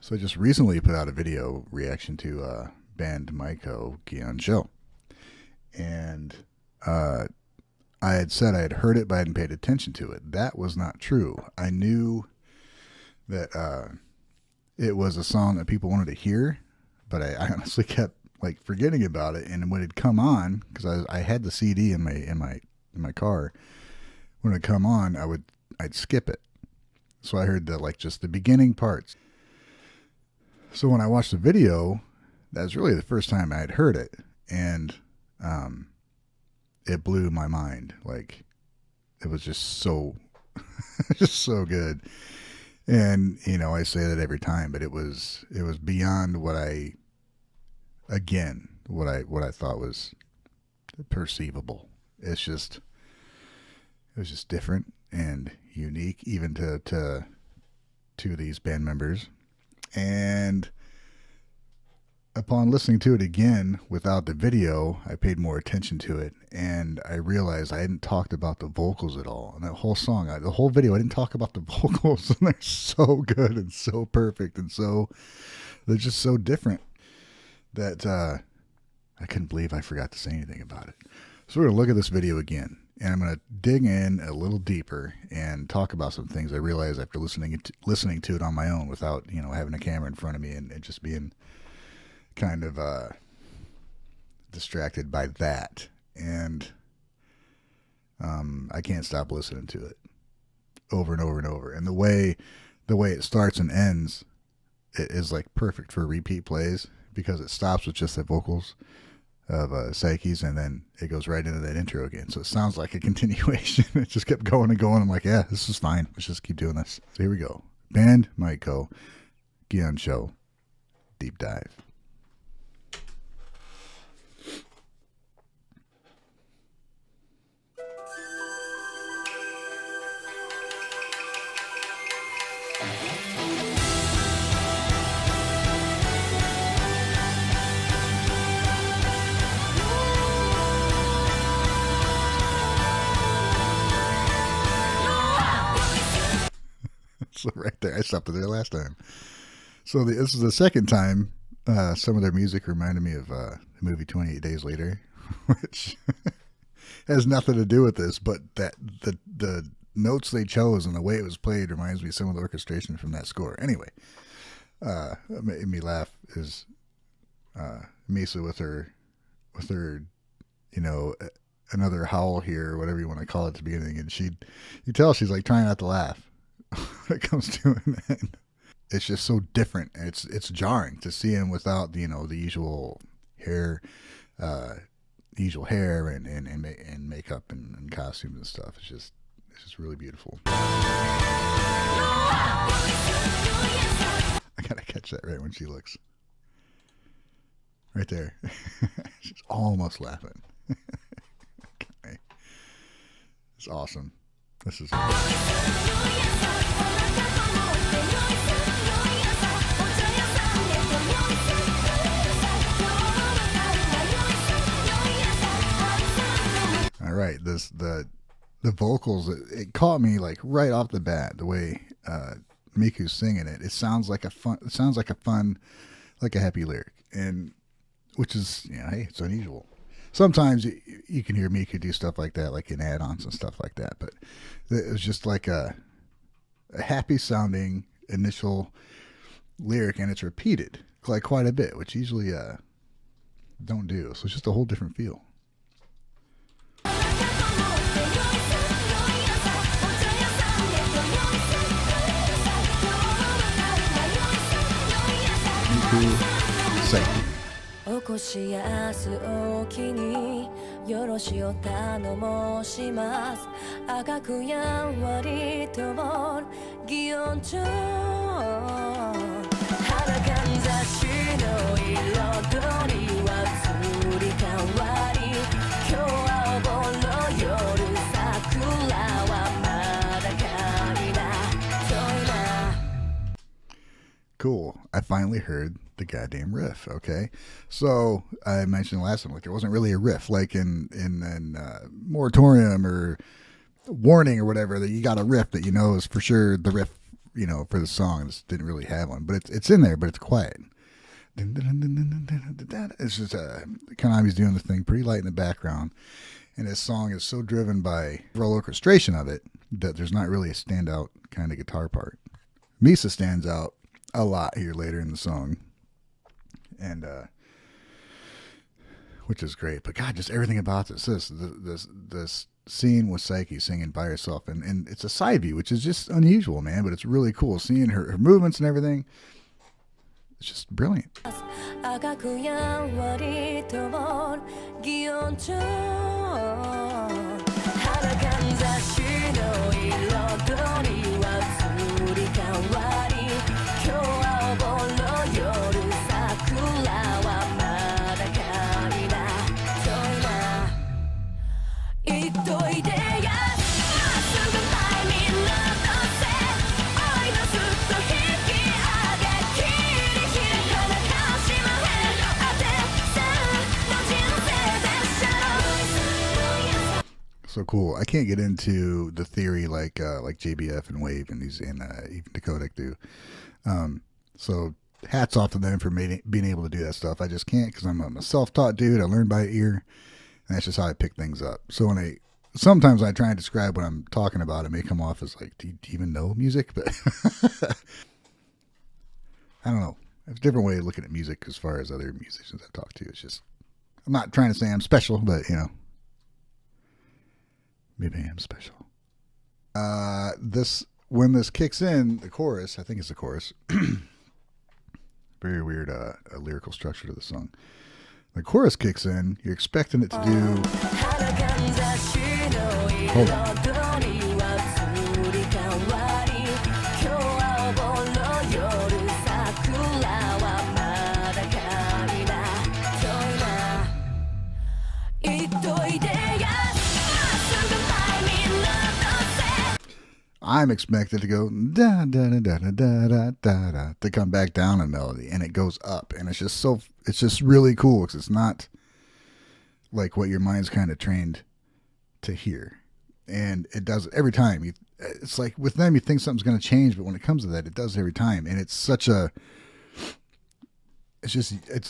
So I just recently put out a video reaction to Band-Maiko Gion-Cho. And I had said I had heard it, but I hadn't paid attention to it. That was not true. I knew that it was a song that people wanted to hear, but I honestly kept like forgetting about it. And when it come on, because I had the CD in my car, when it come on, I'd skip it. So I heard just the beginning parts. So when I watched the video, that was really the first time I had heard it, and it blew my mind. Like, it was just so, just so good. And I say that every time, but it was beyond what I thought was perceivable. It was just different and unique, even to these band members. And upon listening to it again without the video, I paid more attention to it, and I realized I hadn't talked about the vocals at all. And that whole song, the whole video, I didn't talk about the vocals, and they're so good and so perfect, and they're just so different that I couldn't believe I forgot to say anything about it. So we're going to look at this video again, and I'm going to dig in a little deeper and talk about some things I realized after listening to it on my own without, having a camera in front of me and just being kind of distracted by that. And I can't stop listening to it over and over and over. And the way it starts and ends, it is like perfect for repeat plays, because it stops with just the vocals of Psyche's, and then it goes right into that intro again. So it sounds like a continuation. It just kept going and going. I'm like, yeah, this is fine. Let's just keep doing this. So here we go. Band-Maiko Gion-Cho deep dive. So right there, I stopped it there last time. So this is the second time some of their music reminded me of the movie 28 Days Later, which has nothing to do with this, but that the notes they chose and the way it was played reminds me of some of the orchestration from that score. Anyway, what made me laugh is Misa with her another howl here, or whatever you want to call it at the beginning, and you tell she's like trying not to laugh when it comes to it. And it's just so different. It's jarring to see him without the usual hair, and makeup and costumes and stuff. It's just really beautiful. I gotta catch that right when she looks right there. She's almost laughing. Okay. It's awesome. This is all right. The vocals, it caught me like right off the bat. The way Miku's singing it, it sounds like a happy lyric, and which is hey, it's unusual. Sometimes you can hear Miku do stuff like that, like in add-ons and stuff like that. But it was just like a happy sounding initial lyric, and it's repeated like quite a bit, which usually don't do. So it's just a whole different feel. Miku Psyche. 起こしやすおきによろしを頼もします赤くやんわりとも擬音調裸に雑誌の彩りは移り変わり今日はお盆の夜桜はまだ開いな遠いな Cool. I finally heard the goddamn riff. Okay, so I mentioned last time, like, there wasn't really a riff like in Moratorium or Warning or whatever, that you got a riff that is for sure the riff for the songs, didn't really have one, but it's in there, but it's quiet. It's just Konami's doing the thing pretty light in the background, and this song is so driven by overall orchestration of it that there's not really a standout kind of guitar part. Misa stands out a lot here later in the song, and which is great. But God, just everything about this scene with Psyche singing by herself, and it's a side view, which is just unusual, man. But it's really cool seeing her movements and everything. It's just brilliant. So cool. I can't get into the theory like JBF and Wave and these and even Decodec do. So hats off to them for being able to do that stuff. I just can't because I'm a self-taught dude. I learned by ear, and that's just how I pick things up. So sometimes I try and describe what I'm talking about, it may come off as like, do you even know music? But I don't know. It's a different way of looking at music as far as other musicians I've talked to. It's just, I'm not trying to say I'm special, but maybe I am special. When this kicks in, the chorus, I think it's the chorus. Very weird lyrical structure to the song. The chorus kicks in, you're expecting it to do. Hold on. I'm expected to go da da da da da da da da to come back down in melody, and it goes up, and it's just really cool because it's not like what your mind's kind of trained to hear, and it does it every time. It's like with them, you think something's going to change, but when it comes to that, it does every time, and it's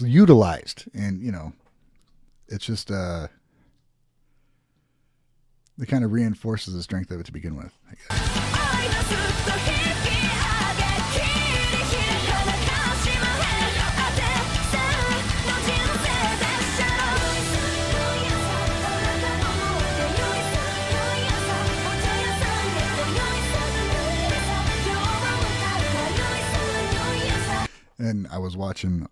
utilized, and it's just it kind of reinforces the strength of it to begin with, I guess. And I was watching.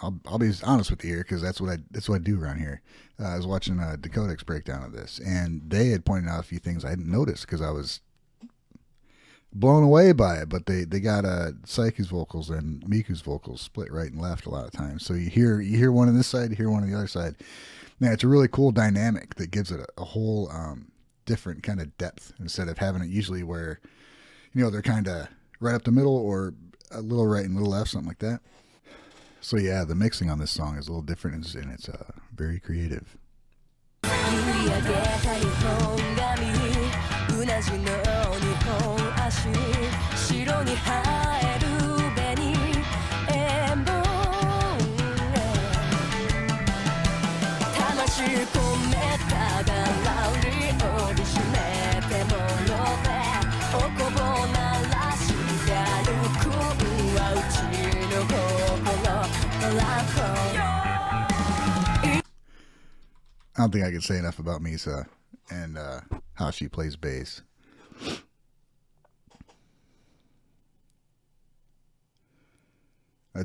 I'll be honest with you here because that's what I do around here. I was watching a Decodec's breakdown of this, and they had pointed out a few things I hadn't noticed because I was blown away by it. But they got Psyche's vocals and Miku's vocals split right and left a lot of times. So you hear one on this side, you hear one on the other side. Now it's a really cool dynamic that gives it a whole different kind of depth instead of having it usually where they're kind of right up the middle or a little right and a little left, something like that. So yeah, the mixing on this song is a little different, and it's very creative. I don't think I can say enough about Misa and how she plays bass. Who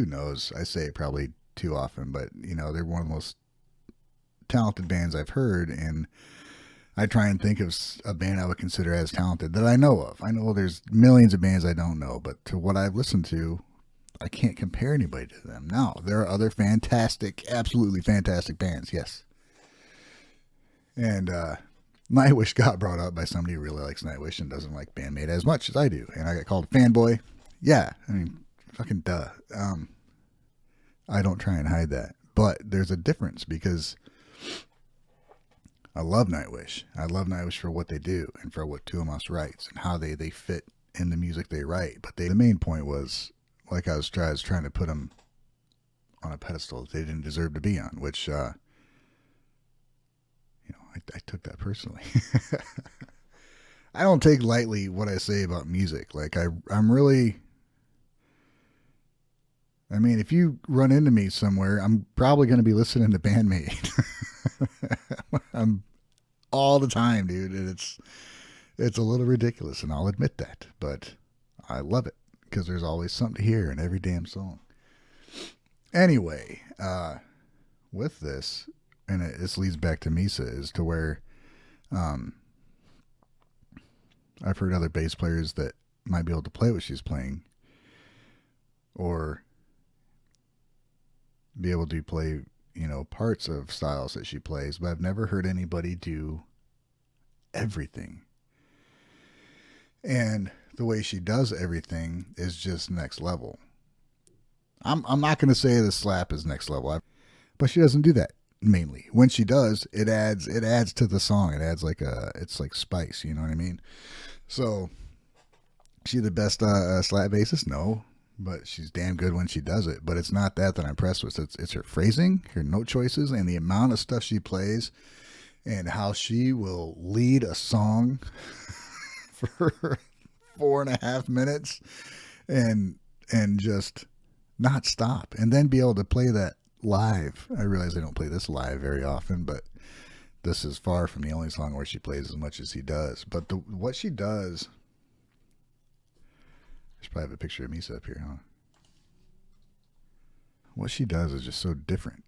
knows? I say it probably too often, but they're one of the most talented bands I've heard, and I try and think of a band I would consider as talented that I know of. I know there's millions of bands I don't know, but to what I've listened to, I can't compare anybody to them. Now, there are other fantastic, absolutely fantastic bands, yes. And Nightwish got brought up by somebody who really likes Nightwish and doesn't like Band-Maid as much as I do. And I got called a fanboy. Yeah, I mean, fucking duh. I don't try and hide that. But there's a difference because I love Nightwish. I love Nightwish for what they do and for what Tuomas writes and how they fit in the music they write. But the main point was, like I was trying to put them on a pedestal that they didn't deserve to be on, which, I took that personally. I don't take lightly what I say about music. Like, I'm really... I mean, if you run into me somewhere, I'm probably going to be listening to Band-Maid. I'm all the time, dude. And it's a little ridiculous, and I'll admit that. But I love it because there's always something to hear in every damn song. Anyway, with this, and this leads back to Misa, is to where I've heard other bass players that might be able to play what she's playing, or be able to play, parts of styles that she plays, but I've never heard anybody do everything. And the way she does everything is just next level. I'm not going to say the slap is next level, but she doesn't do that mainly. When she does, it adds to the song. It adds it's like spice, you know what I mean? So, she the best slap bassist? No. But she's damn good when she does it. But it's not that I'm impressed with. It's her phrasing, her note choices, and the amount of stuff she plays, and how she will lead a song for 4.5 minutes and just not stop, and then be able to play that live. I realize I don't play this live very often, but this is far from the only song where she plays as much as he does. But what she does... I should probably have a picture of Misa up here, huh? What she does is just so different,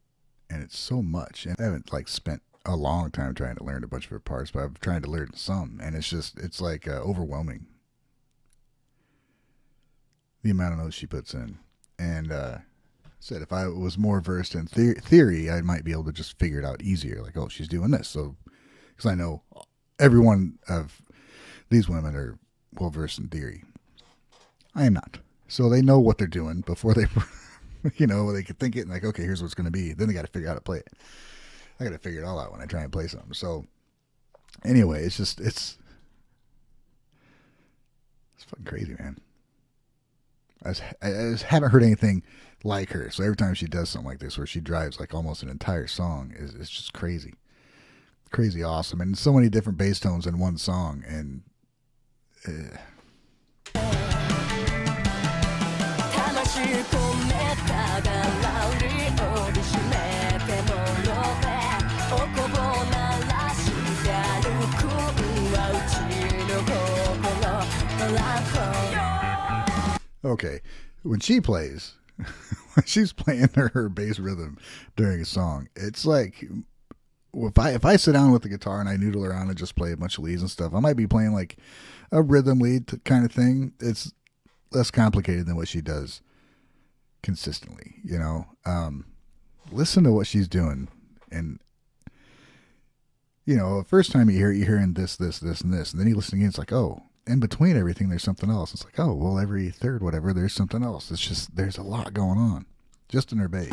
and it's so much. And I haven't spent a long time trying to learn a bunch of her parts, but I've tried to learn some, and it's overwhelming, the amount of notes she puts in. And said if I was more versed in theory, I might be able to just figure it out easier. Like, oh, she's doing this, so because I know every one of these women are well versed in theory. I am not. So they know what they're doing before they, they could think it and okay, here's what it's going to be. Then they got to figure out how to play it. I got to figure it all out when I try and play something. So anyway, it's fucking crazy, man. I just haven't heard anything like her. So every time she does something like this, where she drives almost an entire song, it's just crazy, crazy awesome, and so many different bass tones in one song, and. Okay, when she plays, when she's playing her bass rhythm during a song, it's like if I sit down with the guitar and I noodle around and just play a bunch of leads and stuff, I might be playing a rhythm lead kind of thing. It's less complicated than what she does consistently, listen to what she's doing, and first time you're hearing this, and then you listen again, it's like, oh, in between everything there's something else. It's like, oh, well, every third whatever there's something else. It's just there's a lot going on just in her bass.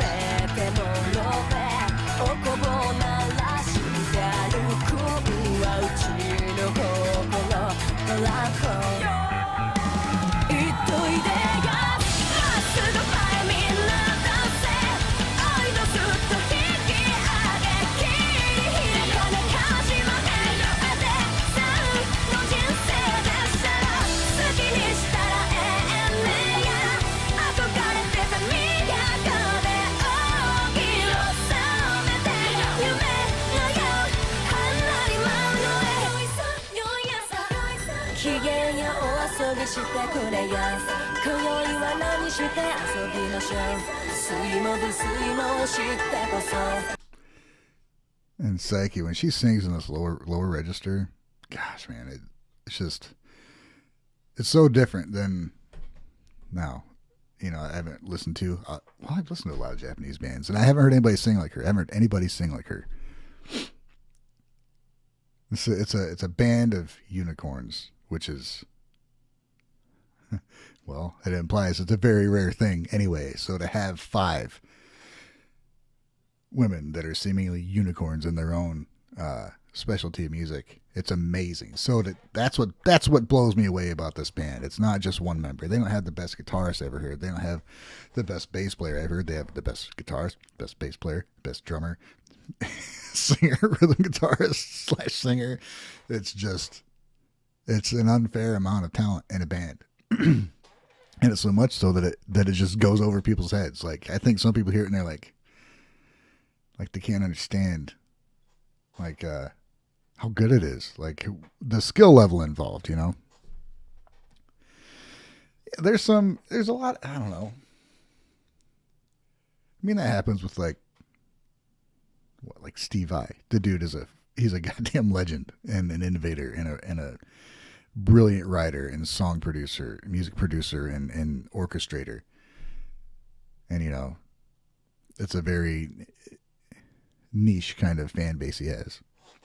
And Psyche, when she sings in this lower register, gosh, man, it's so different than now. I haven't listened to I've listened to a lot of Japanese bands, and I haven't heard anybody sing like her. I haven't heard anybody sing like her. It's a band of unicorns, which is, well, it implies it's a very rare thing anyway. So to have 5 women that are seemingly unicorns in their own specialty music. It's amazing. So that's what blows me away about this band. It's not just one member. They don't have the best guitarist I ever heard. They don't have the best bass player I ever heard. They have the best guitarist, best bass player, best drummer, singer, rhythm guitarist / singer. It's an unfair amount of talent in a band. And it's so much so that it just goes over people's heads. Like, I think some people hear it and they're like they can't understand like how good it is, like the skill level involved, you know. There's a lot, I don't know. I mean, that happens with like Steve Vai. The dude he's a goddamn legend and an innovator and a brilliant writer and song producer, music producer and orchestrator. And you know, it's a very niche kind of fan base he has.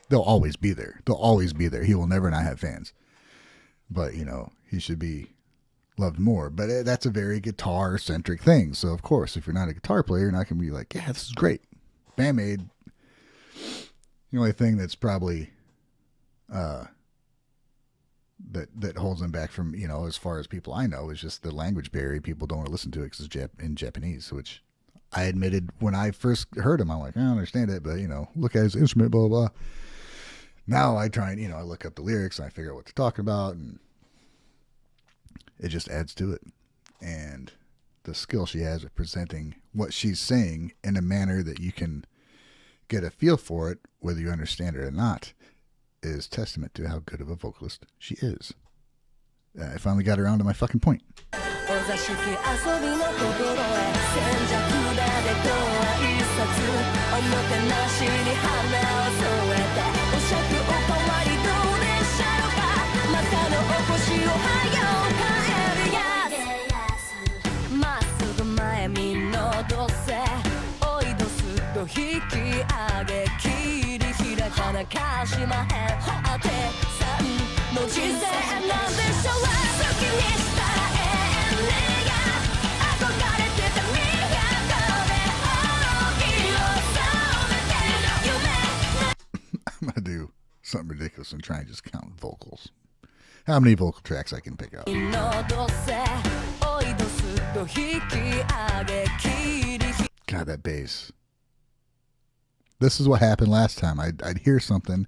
They'll always be there. He will never not have fans. But, you know, he should be loved more. But that's a very guitar-centric thing. So, of course, if you're not a guitar player, you're not going to be like, yeah, this is great. Band-Maid, the only thing that's probably that holds them back from, you know, as far as people I know, is just the language barrier. People don't want to listen to it because it's in Japanese, which I admitted when I first heard him. I'm like, I don't understand it, but, you know, look at his instrument, blah, blah, blah. Now I try and, you know, I look up the lyrics and I figure out what they're talking about, and it just adds to it. And the skill she has at presenting what she's saying in a manner that you can get a feel for it, whether you understand it or not, is testament to how good of a vocalist she is. I finally got around to my fucking point. I'm gonna do something ridiculous and try and just count vocals. How many vocal tracks I can pick out. God, that bass. This is what happened last time. I'd hear something,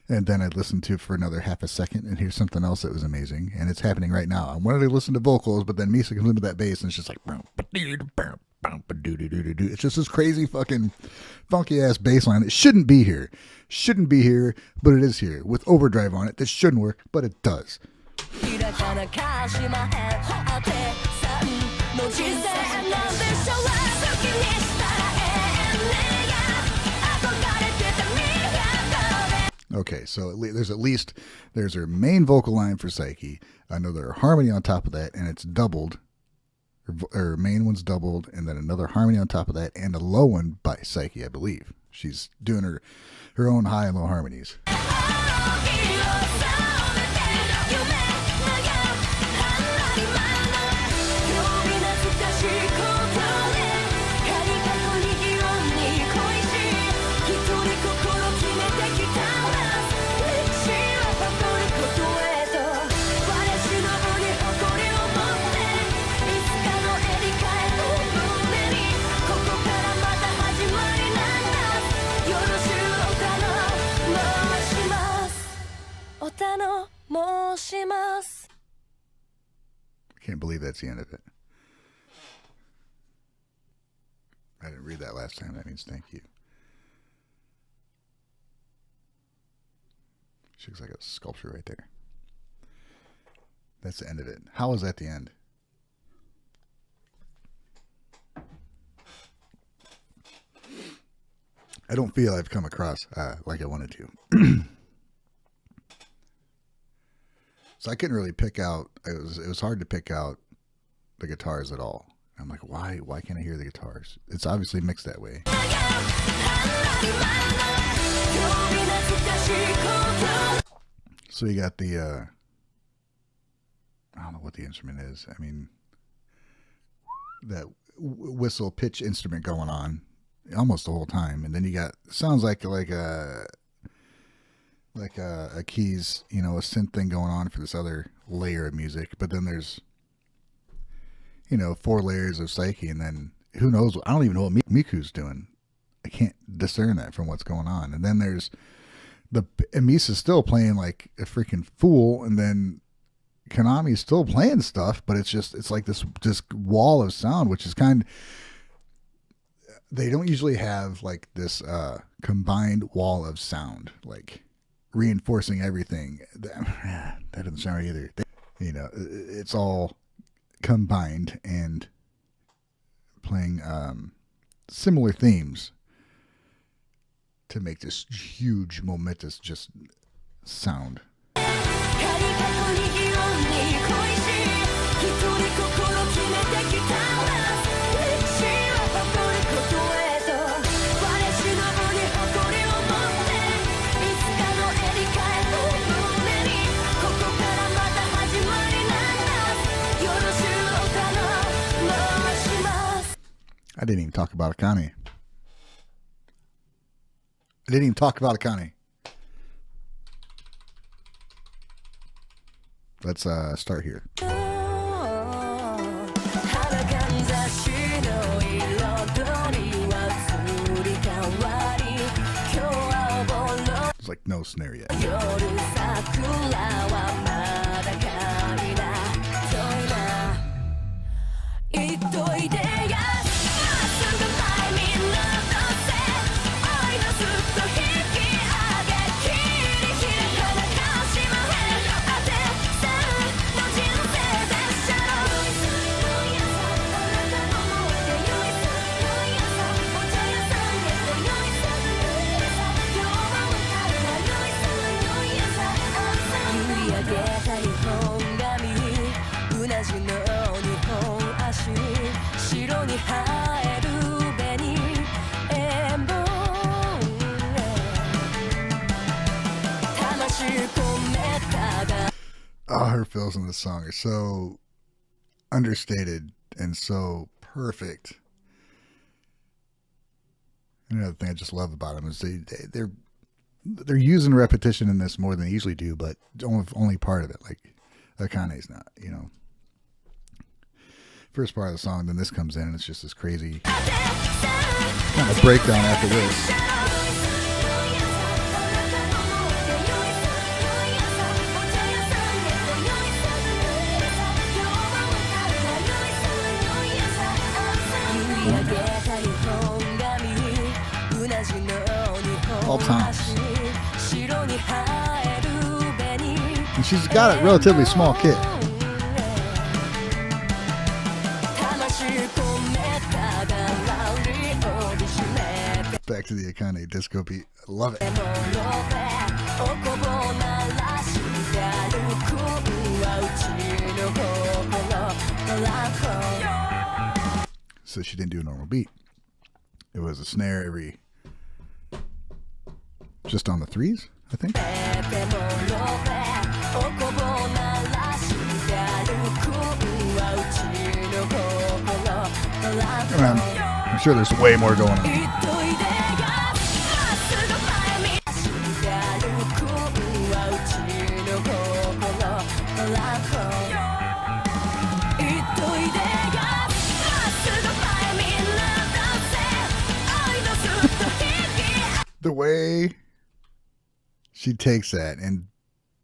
and then I'd listen to it for another half a second and hear something else that was amazing. And it's happening right now. I wanted to listen to vocals, but then Misa comes into that bass and it's just like, it's just this crazy fucking funky ass bass line that shouldn't be here. Shouldn't be here, but it is here. With overdrive on it, that shouldn't work, but it does. Okay, so there's her main vocal line for Psyche, another harmony on top of that, and it's doubled. Her main one's doubled, and then another harmony on top of that, and a low one by Psyche, I believe. She's doing her own high and low harmonies. I can't believe that's the end of it. I didn't read that last time. That means thank you. She looks like a sculpture right there. That's the end of it. How is that the end? I don't feel I've come across like I wanted to. So I couldn't really pick out. It was hard to pick out the guitars at all. I'm like, why can't I hear the guitars? It's obviously mixed that way. So you got the I don't know what the instrument is. I mean, that whistle pitch instrument going on almost the whole time, and then you got sounds like a like a keys, a synth thing going on for this other layer of music, but then there's 4 layers of Psyche, and then who knows? I don't even know what Miku's doing. I can't discern that from what's going on. And then there's Misa's still playing like a freaking fool, and then Konami's still playing stuff, but it's like this wall of sound, which is they don't usually have like this combined wall of sound, like reinforcing everything. That doesn't sound right either. It's all combined and playing similar themes to make this huge, momentous just sound. I didn't even talk about Akane. Let's start here. There's like no snare yet. Oh, her feels in this song are so understated and so perfect. Another thing I just love about them is they're using repetition in this more than they usually do, but only part of it. Like Akane's not, First part of the song, then this comes in, and it's just this crazy kind of breakdown after this. All times. And she's got a relatively small kit. Back to the Akane disco beat. I love it. So she didn't do a normal beat. It was a snare every... just on the 3s, I think. I'm sure there's way more going on. The way she takes that and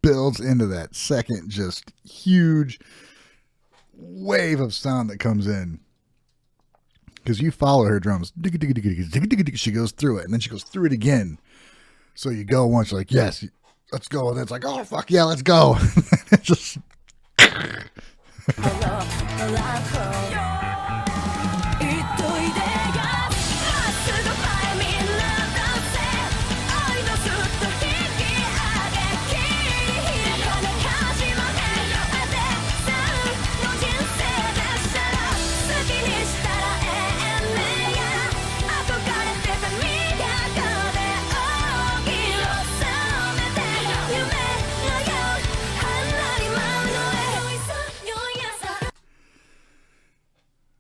builds into that second just huge wave of sound that comes in, because you follow her drums, she goes through it and then she goes through it again. So you go once, you're like, yes, let's go, and then it's like, oh fuck yeah, let's go. It's just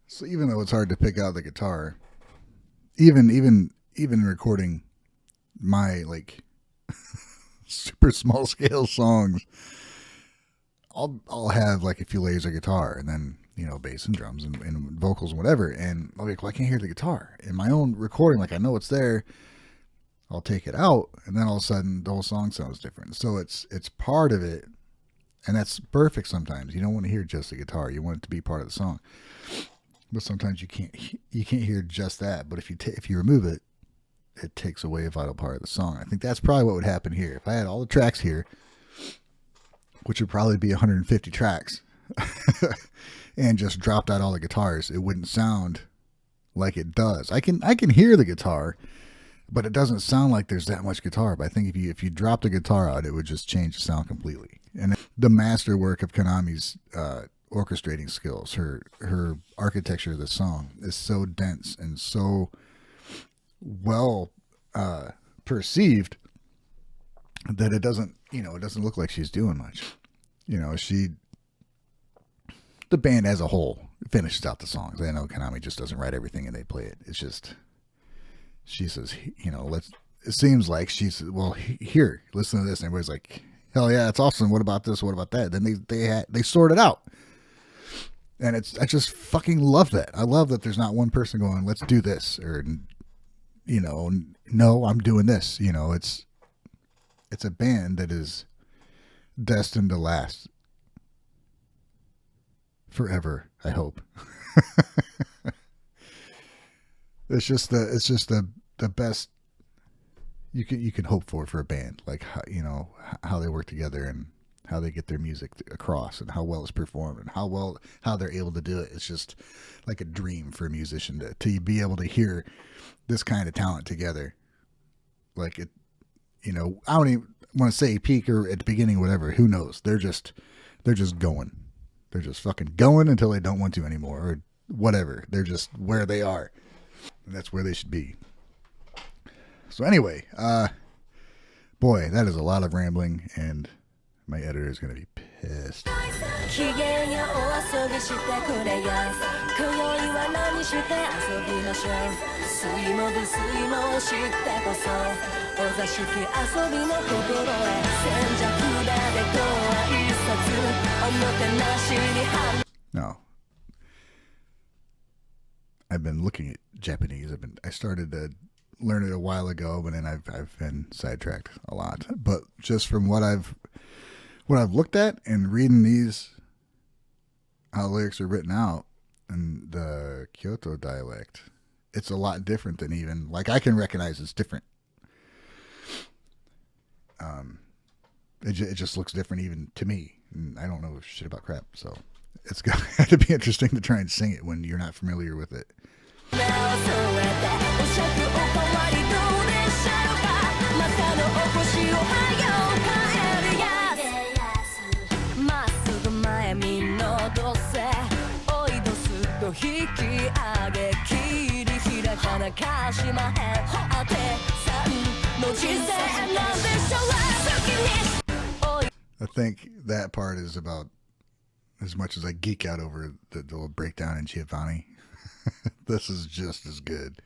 so even though it's hard to pick out the guitar, even recording my like super small scale songs, I'll have like a few layers of guitar and then, you know, bass and drums and vocals and whatever. And I'll be like, well, I can't hear the guitar. In my own recording, like I know it's there. I'll take it out, and then all of a sudden the whole song sounds different. So it's part of it, and that's perfect sometimes. You don't want to hear just the guitar. You want it to be part of the song. But sometimes you can't hear just that. But if you remove it, it takes away a vital part of the song. I think that's probably what would happen here. If I had all the tracks here, which would probably be 150 tracks, and just dropped out all the guitars, it wouldn't sound like it does. I can hear the guitar, but it doesn't sound like there's that much guitar. But I think if you drop the guitar out, it would just change the sound completely. And the masterwork of Konami's orchestrating skills, her architecture of the song is so dense and so well perceived that it doesn't look like she's doing much. You know, the band as a whole finishes out the songs. I know Konami just doesn't write everything and they play it. It's just, she says, you know, it seems like she says, well, here, listen to this. And everybody's like, hell yeah, it's awesome. What about this? What about that? Then they sort it out. And I just fucking love that. I love that there's not one person going, let's do this, or, you know, no, I'm doing this. You know, it's a band that is destined to last forever, I hope. It's just the best you can hope for a band, like how, you know, how they work together and how they get their music across and how well it's performed and how they're able to do it. It's just like a dream for a musician to be able to hear this kind of talent together. Like it, you know, I don't even want to say peak or at the beginning, whatever. Who knows? They're just going. They're just fucking going until they don't want to anymore or whatever. They're just where they are. And that's where they should be. So anyway, boy, that is a lot of rambling, and my editor is going to be pissed. No. I've been looking at Japanese. I started to learn it a while ago, but then I've been sidetracked a lot. But just from what I've looked at and reading these, how the lyrics are written out in the Kyoto dialect, it's a lot different than even, like, I can recognize it's different. It just looks different even to me. And I don't know shit about crap, so it's going to be interesting to try and sing it when you're not familiar with it. I think that part is about as much as I geek out over the little breakdown in Giovanni. This is just as good.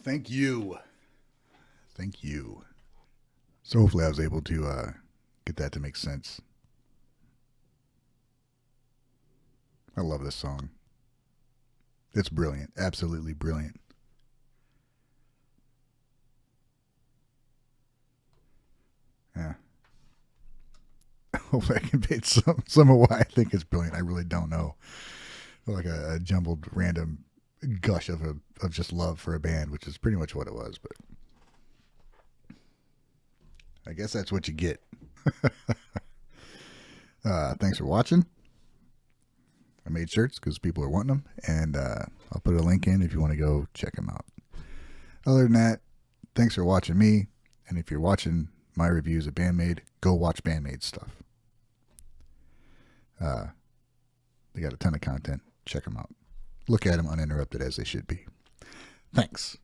Thank you. Thank you. So hopefully I was able to get that to make sense. I love this song. It's brilliant. Absolutely brilliant. Yeah. Hopefully I conveyed some of why I think it's brilliant. I really don't know. I feel like a jumbled random gush of just love for a band, which is pretty much what it was. But I guess that's what you get. Thanks for watching. I made shirts because people are wanting them, and I'll put a link in if you want to go check them out. Other than that, thanks for watching me, and if you're watching my reviews of Band-Maid, go watch Band-Maid stuff. They got a ton of content. Check them out. Look at them uninterrupted as they should be. Thanks.